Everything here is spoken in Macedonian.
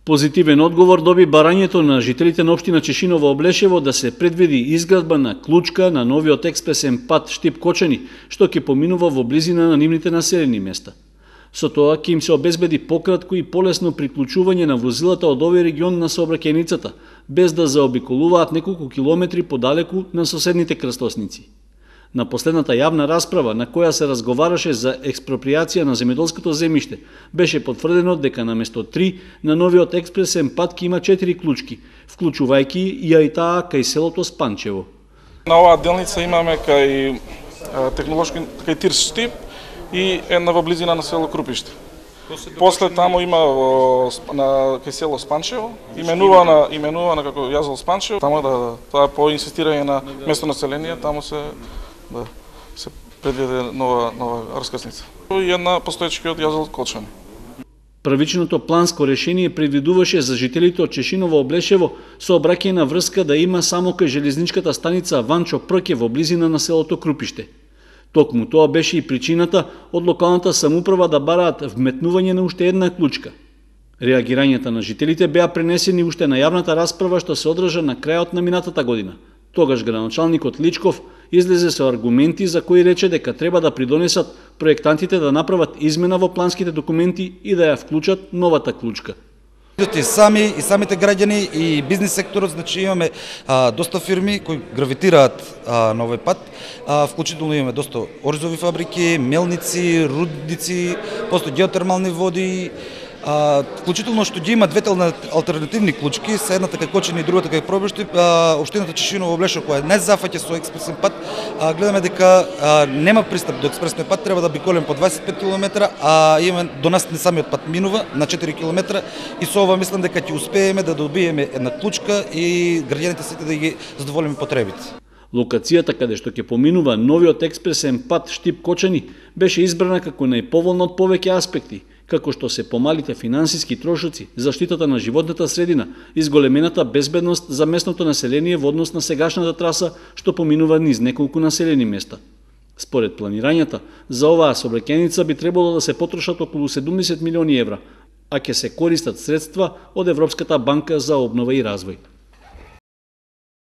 Позитивен одговор доби барањето на жителите на општина Чешиново Облешево да се предвиди изградба на клучка на новиот експресен пат Штип-Кочани, што ќе поминува во близина на нивните населени места. Со тоа ќе им се обезбеди пократко и полесно приклучување на возилата од овој регион на сообраќајницата, без да заобиколуваат неколку километри подалеку на соседните крстосници. На последната јавна расправа, на која се разговараше за експроприација на земјоделското земјиште, беше потврдено дека наместо 3 на новиот експресен пат ќе има 4 клучки, вклучувајќи и таа кај селото Спанчево. На оваа делница имаме кај технолошки кај Тирс Штип и една во близина на село Крупиште. После таму има кај село Спанчево, именувана како јазол Спанчево, таму тоа е по инсистирање на местно население, таму се предвиде нова раскрсница. И една постоечкиот јазол Кочани. Првичното планско решение предвидуваше за жителите од Чешиново Облешево сообраќајна врска да има само кај железничката станица Ванчо Прке во близина на селото Крупиште. Токму тоа беше и причината од локалната самоуправа да бараат вметнување на уште една клучка. Реагирањата на жителите беа пренесени уште на јавната расправа што се одржа на крајот на минатата година. Тогаш градоначалникот Личков излезе со аргументи за кои рече дека треба да придонесат проектантите да направат измена во планските документи и да ја вклучат новата клучка. И самите граѓани и бизнес секторот, значи имаме доста фирми кои гравитираат на овој пат, вклучително имаме доста оризови фабрики, мелници, рудници, после геотермални води, вклучително што ги има двете алтернативни клучки, се едната кај Кочани и другата кај Пробиште, општината Чешиново Облешево која не зафаќа со експресен пат, гледаме дека нема пристап до експресниот пат, треба да биколем по 25 км, а имаме до нас не самиот пат минува на 4 км и со ова мислам дека ќе успееме да добиеме една клучка и граѓаните сите да ги задоволиме потребите. Локацијата каде што ќе поминува новиот експресен пат Штип-Кочани беше избрана како најповолна од повеќе аспекти, како што се помалите финансиски трошоци, заштитата на животната средина и зголемената безбедност за местното население во однос на сегашната траса што поминува низ неколку населени места. Според планирањата, за оваа сообраќајница би требало да се потрошат околу 70 милиони евра, а ќе се користат средства од Европската банка за обнова и развој.